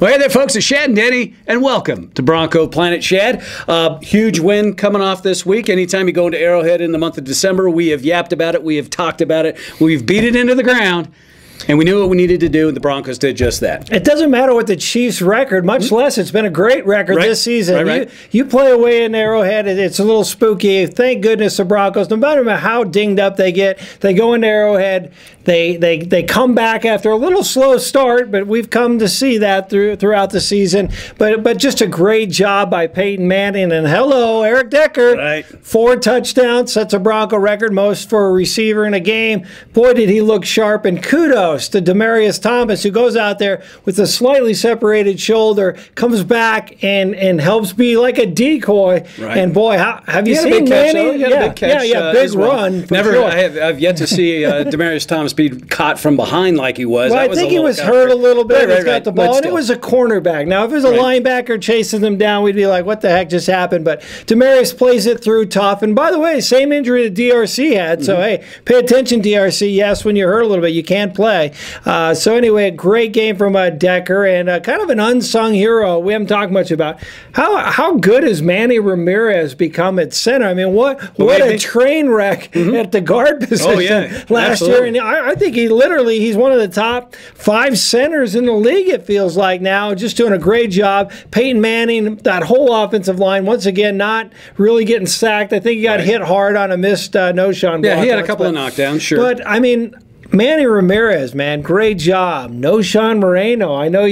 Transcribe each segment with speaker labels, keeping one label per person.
Speaker 1: Well, hey there, folks. It's Shad and Denny, and welcome to Bronco Planet Shad. Huge win coming off this week. Anytime you go into Arrowhead in the month of December, we have yapped about it. We have talked about it. We've beat it into the ground. And we knew what we needed to do, and the Broncos did just that.
Speaker 2: It doesn't matter what the Chiefs' record, much less it's been a great record this season.
Speaker 1: Right.
Speaker 2: You play away in Arrowhead, it's a little spooky. Thank goodness the Broncos, no matter how dinged up they get, they go into Arrowhead, they come back after a little slow start, but we've come to see that throughout the season. But just a great job by Peyton Manning, and hello, Eric Decker.
Speaker 1: Right.
Speaker 2: 4 touchdowns, sets a Bronco record, most for a receiver in a game. Boy, did he look sharp, and kudos to Demaryius Thomas, who goes out there with a slightly separated shoulder, comes back and helps be like a decoy.
Speaker 1: Right.
Speaker 2: And boy, have you seen Manning?
Speaker 1: He had a big catch.
Speaker 2: Yeah, big run.
Speaker 1: Sure. I've yet to see Demaryius Thomas be caught from behind like he was.
Speaker 2: Well, I think he was hurt a little bit. He's got the ball, and it was a cornerback. Now, if it was a linebacker chasing them down, we'd be like, what the heck just happened? But Demaryius plays it through tough. And by the way, same injury that DRC had. So, hey, pay attention, DRC. Yes, when you're hurt a little bit, you can't play. So anyway, a great game from Decker, and kind of an unsung hero we haven't talked much about. How good has Manny Ramirez become at center? I mean, what a train wreck at the guard position last year. And I think he's one of the top 5 centers in the league, it feels like now, just doing a great job. Peyton Manning, that whole offensive line, once again, not really getting sacked. I think he got hit hard on a missed no-shot block.
Speaker 1: Yeah, he had a couple of knockdowns, sure.
Speaker 2: But, I mean, Manny Ramirez, man, great job. No Sean Moreno. I know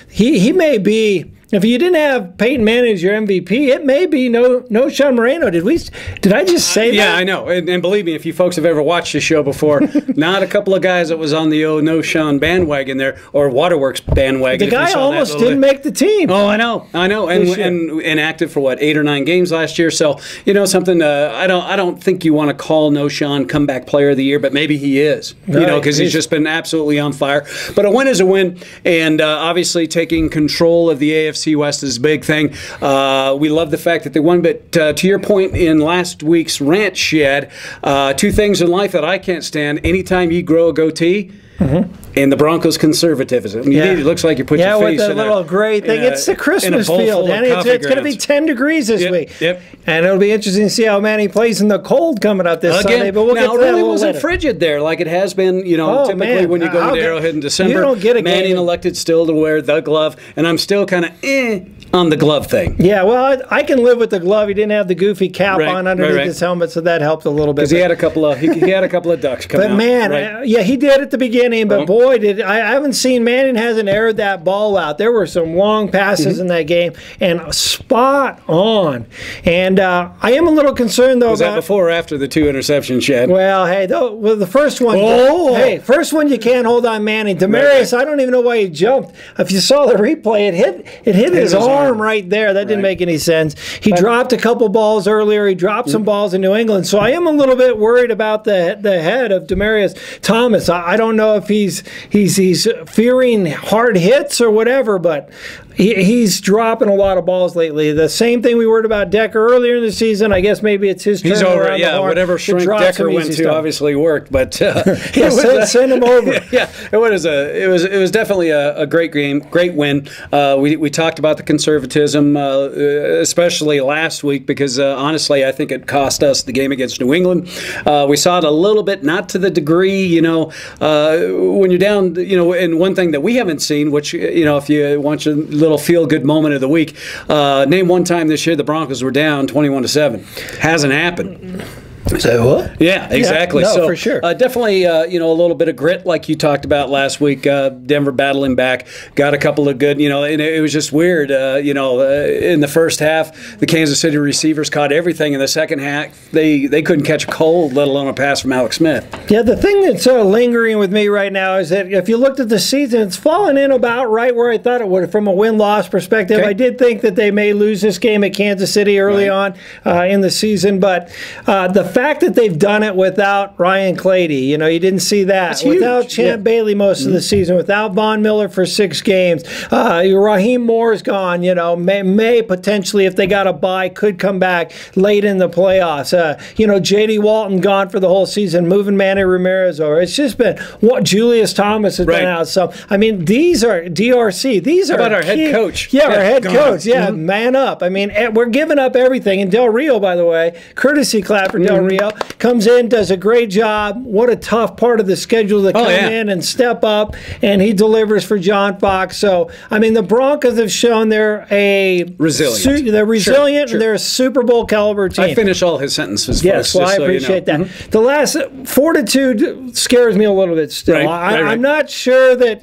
Speaker 2: he may be. If you didn't have Peyton Manning as your MVP, it may be no Sean Moreno. Did I just say that?
Speaker 1: Yeah, I know. And believe me, if you folks have ever watched the show before, not a couple of guys that was on the no Sean bandwagon there, or Waterworks bandwagon.
Speaker 2: The guy almost didn't make the team.
Speaker 1: Oh, I know. And inactive for what, 8 or 9 games last year. So something. I don't think you want to call no Sean comeback player of the year, but maybe he is. Because he's just been absolutely on fire. But a win is a win, and obviously taking control of the AFC West is a big thing. We love the fact that they won, but to your point in last week's rant, Shed, 2 things in life that I can't stand. Anytime you grow a goatee, and the Broncos' conservatism. It looks like you put your face
Speaker 2: with
Speaker 1: in
Speaker 2: the little gray thing. It's the Christmas field, and it's going to be 10 degrees this week. And it'll be interesting to see how Manny plays in the cold coming up this Sunday. But we'll get to that a little
Speaker 1: wasn't
Speaker 2: later.
Speaker 1: frigid there like it has been. Typically when you go into Arrowhead in December,
Speaker 2: you don't get a
Speaker 1: Manning
Speaker 2: game.
Speaker 1: elected still to wear the glove, and I'm still kind of on the glove thing.
Speaker 2: Yeah, well, I can live with the glove. He didn't have the goofy cap on underneath his helmet, so that helped a little bit.
Speaker 1: Because he had a couple of ducks come out.
Speaker 2: But man, he did at the beginning. But boy, I haven't seen Manning hasn't aired that ball out. There were some long passes in that game, and spot on. And I am a little concerned though.
Speaker 1: Was that before or after the 2 interceptions, Chad?
Speaker 2: Well, hey, the first one. First one you can't hold on Manning. Demaryius, I don't even know why he jumped. If you saw the replay, it hit his arm right there. That didn't make any sense. He dropped a couple balls earlier. He dropped some balls in New England. So I am a little bit worried about the head of Demaryius Thomas. I don't know if he's fearing hard hits or whatever, but he's dropping a lot of balls lately. The same thing we worried about Decker earlier in the season. I guess maybe it's his turn.
Speaker 1: He's over it. Yeah, whatever shrink Decker went to obviously worked, but
Speaker 2: send him over.
Speaker 1: It was definitely a great game, great win. We talked about the conservatism, especially last week, because honestly, I think it cost us the game against New England. We saw it a little bit, not to the degree, when you're down, and one thing that we haven't seen, which, if you want your little feel-good moment of the week, name one time this year the Broncos were down 21-7. Hasn't happened.
Speaker 2: So what?
Speaker 1: Yeah, exactly.
Speaker 2: Yeah, no,
Speaker 1: so
Speaker 2: for sure.
Speaker 1: Definitely, a little bit of grit, like you talked about last week. Denver battling back, got a couple of good, and it was just weird. In the first half, the Kansas City receivers caught everything. In the second half, they couldn't catch a cold, let alone a pass from Alex Smith.
Speaker 2: Yeah, the thing that's lingering with me right now is that if you looked at the season, it's fallen in about right where I thought it would from a win-loss perspective. Okay. I did think that they may lose this game at Kansas City early on in the season, but the fact that they've done it without Ryan Clady, you didn't see that. Without Champ Bailey most of the season, without Von Miller for 6 games, Raheem Moore's gone. May potentially, if they got a bye, could come back late in the playoffs. J.D. Walton gone for the whole season, moving Manny Ramirez over. It's just been what Julius Thomas has been out. So these are DRC. These are
Speaker 1: about our head coach.
Speaker 2: Yeah, our head coach. Yeah, man up. We're giving up everything. And Del Rio, by the way, courtesy clap for Del Rio, comes in, does a great job. What a tough part of the schedule to come in and step up, and he delivers for John Fox. So, the Broncos have shown they're resilient. They're resilient, and they're a Super Bowl caliber team.
Speaker 1: I finish all his sentences.
Speaker 2: Yes, well, I appreciate that. The last fortitude scares me a little bit still. I'm not sure that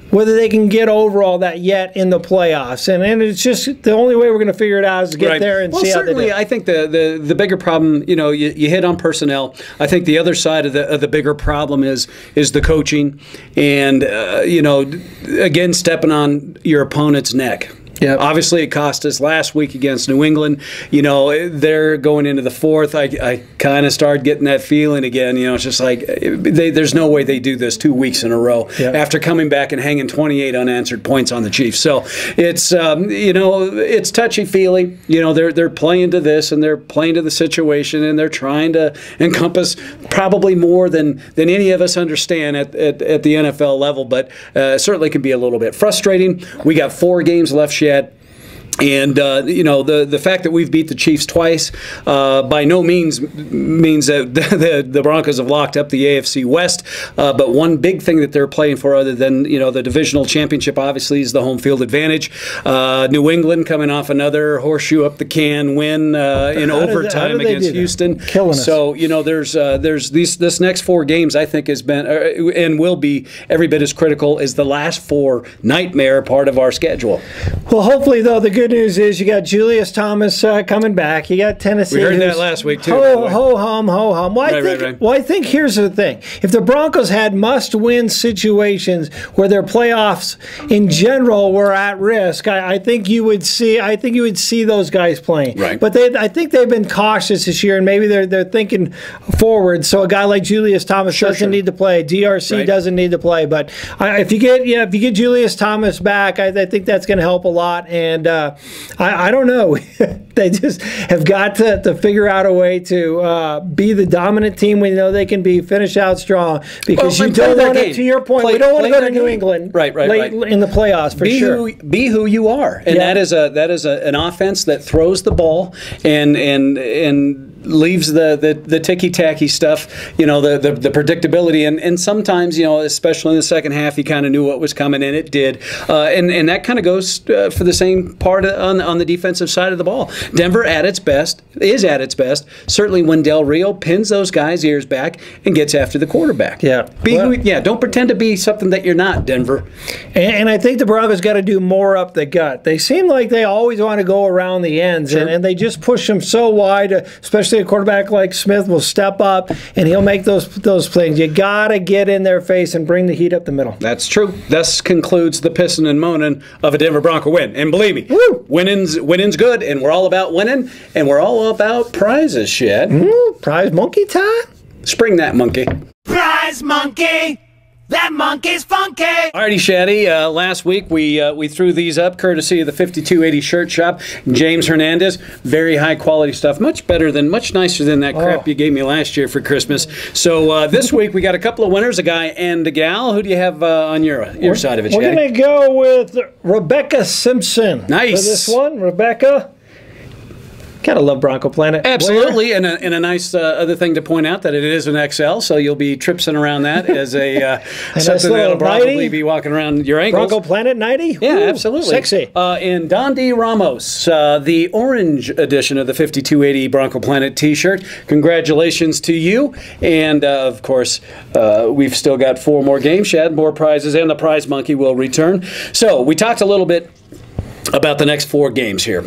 Speaker 2: whether they can get over all that yet in the playoffs, and it's just the only way we're going to figure it out is to get there and see how they do.
Speaker 1: I think the bigger problem, you hit on personnel. I think the other side of the bigger problem is the coaching, and again stepping on your opponent's neck. Yeah, obviously it cost us last week against New England. They're going into the 4th. I kind of started getting that feeling again. It's just like there's no way they do this 2 weeks in a row after coming back and hanging 28 unanswered points on the Chiefs. So it's it's touchy-feely. They're playing to this, and they're playing to the situation, and they're trying to encompass probably more than any of us understand at the NFL level. But certainly can be a little bit frustrating. We got 4 games left yet. And, the fact that we've beat the Chiefs twice by no means that the Broncos have locked up the AFC West. But one big thing that they're playing for, other than, the divisional championship, obviously, is the home field advantage. New England coming off another horseshoe up the can win in overtime against Houston.
Speaker 2: Killing us.
Speaker 1: So, there's this next 4 games, I think, has been and will be every bit as critical as the last 4 nightmare part of our schedule.
Speaker 2: Well, hopefully, though, the good news is you got Julius Thomas coming back. You got Tennessee.
Speaker 1: We heard that last week, too.
Speaker 2: Ho-hum. Well, I think here's the thing. If the Broncos had must-win situations where their playoffs in general were at risk, I think you would see those guys playing.
Speaker 1: Right.
Speaker 2: But I think they've been cautious this year, and maybe they're thinking forward. So a guy like Julius Thomas doesn't need to play. DRC doesn't need to play. But if you get Julius Thomas back, I think that's going to help a lot. And I don't know. They just have got to figure out a way to be the dominant team we know they can be, finish out strong. Because you don't want to, to your point, we don't want to go to New England late in the playoffs, for sure.
Speaker 1: Be who you are. And that is an offense that throws the ball and leaves the ticky-tacky stuff, the predictability. And sometimes, especially in the second half, you kind of knew what was coming, and it did. And that kind of goes for the same part on the defensive side of the ball. Denver is at its best, certainly when Del Rio pins those guys' ears back and gets after the quarterback. Don't pretend to be something that you're not, Denver.
Speaker 2: And I think the Broncos got to do more up the gut. They seem like they always want to go around the ends, and they just push them so wide, especially a quarterback like Smith will step up, and he'll make those things. You got to get in their face and bring the heat up the middle.
Speaker 1: That's true. Thus concludes the pissing and moaning of a Denver Bronco win. And believe me, winning's good, and we're all about winning, and we're all about prizes, Shad.
Speaker 2: Prize monkey time?
Speaker 1: Spring that monkey.
Speaker 3: Prize monkey! That monkey's funky!
Speaker 1: Alrighty, Shaddy. Last week we threw these up courtesy of the 5280 Shirt Shop. James Hernandez, very high quality stuff, much nicer than that crap you gave me last year for Christmas. So this week we got a couple of winners, a guy and a gal. Who do you have on your side of it, Shaddy?
Speaker 2: We're going to go with Rebecca Simpson.
Speaker 1: Nice.
Speaker 2: For this one, Rebecca. Gotta love Bronco Planet.
Speaker 1: Absolutely, and a nice other thing to point out that it is an XL, so you'll be tripsing around that as a something that'll probably be walking around your ankles.
Speaker 2: Bronco Planet 90?
Speaker 1: Yeah, absolutely.
Speaker 2: Sexy.
Speaker 1: And Don D. Ramos, the orange edition of the 5280 Bronco Planet t-shirt. Congratulations to you. And, of course, we've still got 4 more games, Shad, more prizes, and the prize monkey will return. So we talked a little bit about the next 4 games here.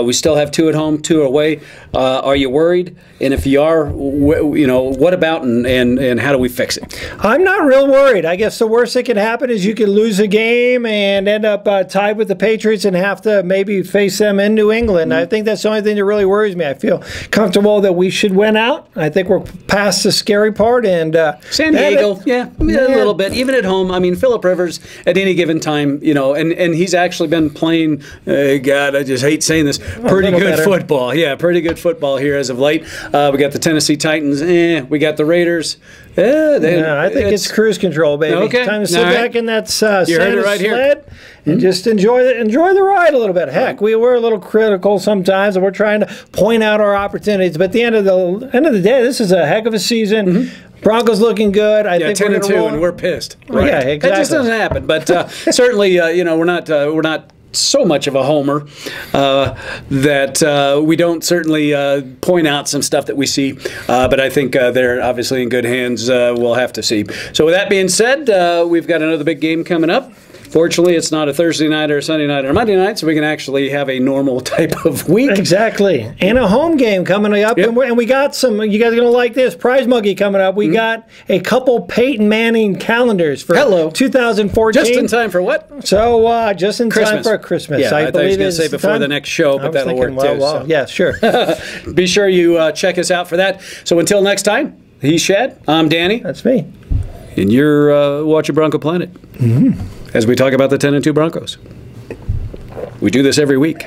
Speaker 1: We still have 2 at home, 2 away. Are you worried? And if you are, what about and how do we fix it?
Speaker 2: I'm not real worried. I guess the worst that could happen is you could lose a game and end up tied with the Patriots and have to maybe face them in New England. I think that's the only thing that really worries me. I feel comfortable that we should win out. I think we're past the scary part. And
Speaker 1: San Diego, a little bit. Even at home, I mean, Phillip Rivers at any given time, and he's actually been playing, God, I just hate saying this, pretty good football. Yeah, pretty good football here as of late. We got the Tennessee Titans. We got the Raiders.
Speaker 2: I think it's cruise control, baby.
Speaker 1: Okay.
Speaker 2: Time to sit back in that Santa
Speaker 1: right
Speaker 2: sled and just enjoy the ride a little bit. Heck, we were a little critical sometimes, and we're trying to point out our opportunities. But at the end of the day, this is a heck of a season. Broncos looking good. I think
Speaker 1: 10-2, and we're pissed.
Speaker 2: Right. Yeah, exactly.
Speaker 1: That just doesn't happen. But certainly, we're not so much of a homer that we don't certainly point out some stuff that we see. But I think they're obviously in good hands. We'll have to see. So with that being said, we've got another big game coming up. Fortunately, it's not a Thursday night or a Sunday night or a Monday night, so we can actually have a normal type of week.
Speaker 2: Exactly. And a home game coming up. Yep. And we got some, you guys are going to like this, Prize Monkey coming up. We got a couple Peyton Manning calendars for 2014.
Speaker 1: Just in time for what?
Speaker 2: So just in time for Christmas.
Speaker 1: Yeah, I thought he was going to say before the next show, but that'll work too.
Speaker 2: So. Yeah, sure.
Speaker 1: Be sure you check us out for that. So until next time, he's Shad. I'm Danny.
Speaker 2: That's me.
Speaker 1: And you're watching Bronco Planet. As we talk about the 10-2 Broncos. We do this every week.